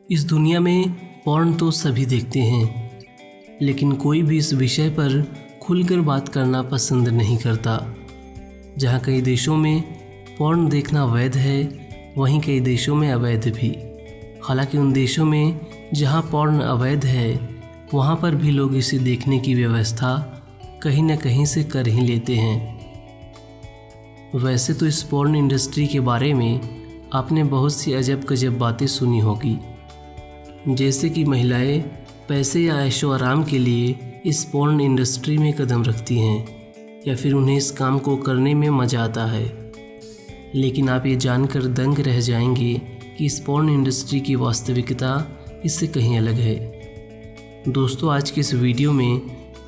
इस दुनिया में पॉर्न तो सभी देखते हैं, लेकिन कोई भी इस विषय पर खुलकर बात करना पसंद नहीं करता। जहाँ कई देशों में पॉर्न देखना वैध है, वहीं कई देशों में अवैध भी। हालांकि उन देशों में जहाँ पॉर्न अवैध है, वहाँ पर भी लोग इसे देखने की व्यवस्था कहीं न कहीं से कर ही लेते हैं। वैसे तो इस पॉर्न इंडस्ट्री के बारे में आपने बहुत सी अजब गजब बातें सुनी होगी, जैसे कि महिलाएं पैसे या ऐशो आराम के लिए इस पॉर्न इंडस्ट्री में कदम रखती हैं या फिर उन्हें इस काम को करने में मज़ा आता है। लेकिन आप ये जानकर दंग रह जाएंगे कि इस पॉर्न इंडस्ट्री की वास्तविकता इससे कहीं अलग है। दोस्तों, आज के इस वीडियो में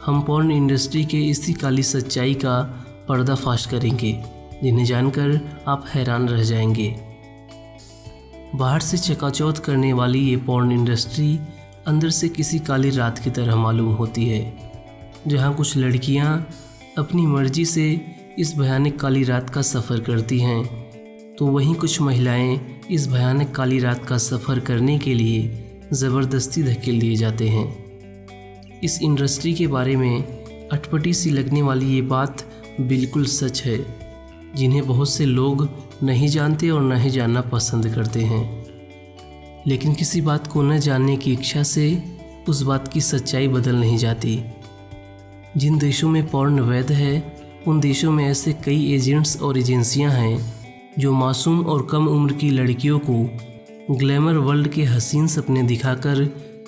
हम पॉर्न इंडस्ट्री के इसी काली सच्चाई का पर्दाफाश करेंगे, जिन्हें जानकर आप हैरान रह जाएंगे। बाहर से चकाचौंध करने वाली ये पॉर्न इंडस्ट्री अंदर से किसी काली रात की तरह मालूम होती है, जहाँ कुछ लड़कियाँ अपनी मर्जी से इस भयानक काली रात का सफ़र करती हैं, तो वहीं कुछ महिलाएं इस भयानक काली रात का सफ़र करने के लिए ज़बरदस्ती धकेल दिए जाते हैं। इस इंडस्ट्री के बारे में अटपटी सी लगने वाली ये बात बिल्कुल सच है, जिन्हें बहुत से लोग नहीं जानते और न ही जानना पसंद करते हैं। लेकिन किसी बात को न जानने की इच्छा से उस बात की सच्चाई बदल नहीं जाती। जिन देशों में पॉर्न वैध है, उन देशों में ऐसे कई एजेंट्स और एजेंसियां हैं जो मासूम और कम उम्र की लड़कियों को ग्लैमर वर्ल्ड के हसीन सपने दिखाकर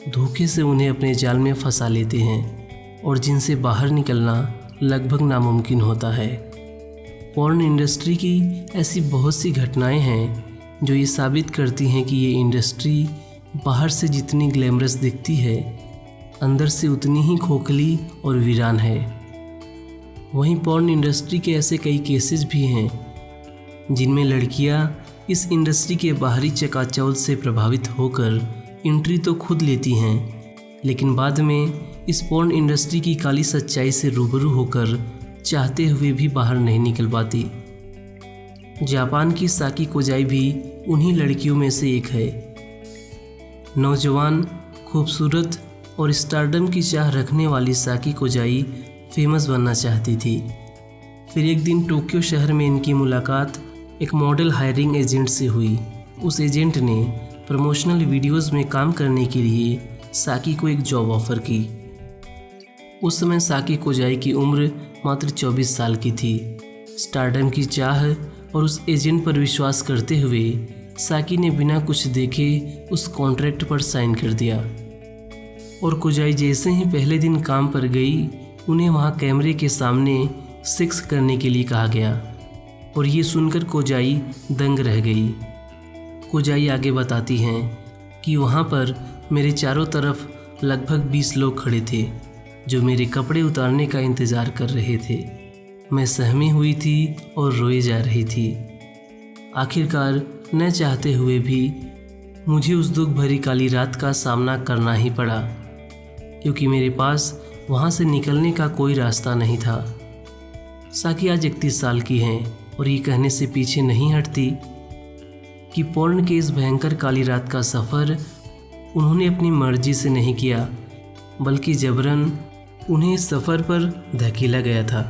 धोखे से उन्हें अपने जाल में फंसा लेते हैं और जिनसे बाहर निकलना लगभग नामुमकिन होता है। पॉर्न इंडस्ट्री की ऐसी बहुत सी घटनाएं हैं जो ये साबित करती हैं कि ये इंडस्ट्री बाहर से जितनी ग्लैमरस दिखती है, अंदर से उतनी ही खोखली और वीरान है। वहीं पॉर्न इंडस्ट्री के ऐसे कई केसेस भी हैं जिनमें लड़कियां इस इंडस्ट्री के बाहरी चकाचौंध से प्रभावित होकर एंट्री तो खुद लेती हैं, लेकिन बाद में इस पॉर्न इंडस्ट्री की काली सच्चाई से रूबरू होकर चाहते हुए भी बाहर नहीं निकल पाती। जापान की साकी कोजाई भी उन्हीं लड़कियों में से एक है। नौजवान, खूबसूरत और स्टारडम की चाह रखने वाली साकी कोजाई फेमस बनना चाहती थी। फिर एक दिन टोक्यो शहर में इनकी मुलाकात एक मॉडल हायरिंग एजेंट से हुई। उस एजेंट ने प्रमोशनल वीडियोस में काम करने के लिए साकी को एक जॉब ऑफर की। उस समय साकी कोजाई की उम्र मात्र 24 साल की थी। स्टारडम की चाह और उस एजेंट पर विश्वास करते हुए साकी ने बिना कुछ देखे उस कॉन्ट्रैक्ट पर साइन कर दिया। और कोजाई जैसे ही पहले दिन काम पर गई, उन्हें वहां कैमरे के सामने सेक्स करने के लिए कहा गया और ये सुनकर कोजाई दंग रह गई। कोजाई आगे बताती हैं कि वहां पर मेरे चारों तरफ लगभग 20 लोग खड़े थे जो मेरे कपड़े उतारने का इंतज़ार कर रहे थे। मैं सहमी हुई थी और रोए जा रही थी। आखिरकार न चाहते हुए भी मुझे उस दुख भरी काली रात का सामना करना ही पड़ा, क्योंकि मेरे पास वहाँ से निकलने का कोई रास्ता नहीं था। साकी आज 31 साल की हैं और ये कहने से पीछे नहीं हटती कि पॉर्न के इस भयंकर काली रात का सफ़र उन्होंने अपनी मर्जी से नहीं किया, बल्कि जबरन उन्हें इस सफ़र पर धकेला गया था।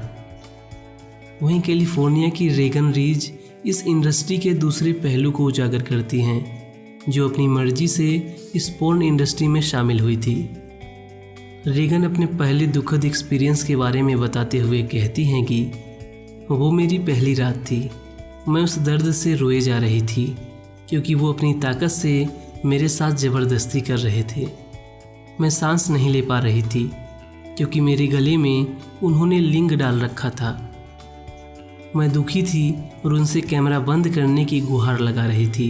वहीं कैलिफोर्निया की रेगन रीज इस इंडस्ट्री के दूसरे पहलू को उजागर करती हैं, जो अपनी मर्जी से इस पॉर्न इंडस्ट्री में शामिल हुई थी। रेगन अपने पहले दुखद एक्सपीरियंस के बारे में बताते हुए कहती हैं कि वो मेरी पहली रात थी। मैं उस दर्द से रोए जा रही थी, क्योंकि वो अपनी ताकत से मेरे साथ ज़बरदस्ती कर रहे थे। मैं सांस नहीं ले पा रही थी, क्योंकि मेरे गले में उन्होंने लिंग डाल रखा था। मैं दुखी थी और उनसे कैमरा बंद करने की गुहार लगा रही थी,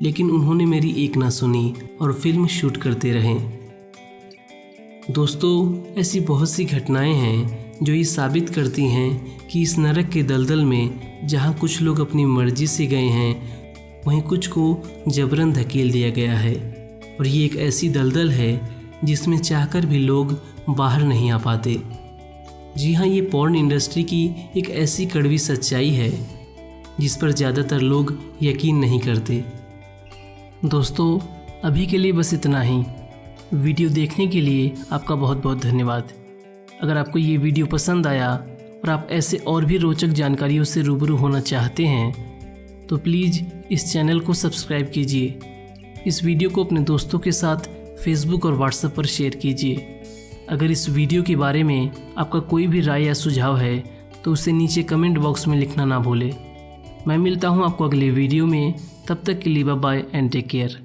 लेकिन उन्होंने मेरी एक ना सुनी और फिल्म शूट करते रहे। दोस्तों, ऐसी बहुत सी घटनाएं हैं जो ये साबित करती हैं कि इस नरक के दलदल में जहां कुछ लोग अपनी मर्जी से गए हैं, वहीं कुछ को जबरन धकेल दिया गया है। और ये एक ऐसी दलदल है जिसमें चाहकर भी लोग बाहर नहीं आ पाते। जी हाँ, ये पॉर्न इंडस्ट्री की एक ऐसी कड़वी सच्चाई है जिस पर ज़्यादातर लोग यकीन नहीं करते। दोस्तों, अभी के लिए बस इतना ही। वीडियो देखने के लिए आपका बहुत बहुत धन्यवाद। अगर आपको ये वीडियो पसंद आया और आप ऐसे और भी रोचक जानकारियों से रूबरू होना चाहते हैं तो प्लीज़ इस चैनल को सब्सक्राइब कीजिए। इस वीडियो को अपने दोस्तों के साथ फेसबुक और व्हाट्सएप पर शेयर कीजिए। अगर इस वीडियो के बारे में आपका कोई भी राय या सुझाव है तो उसे नीचे कमेंट बॉक्स में लिखना ना भूलें। मैं मिलता हूँ आपको अगले वीडियो में। तब तक के लिए bye bye and take care.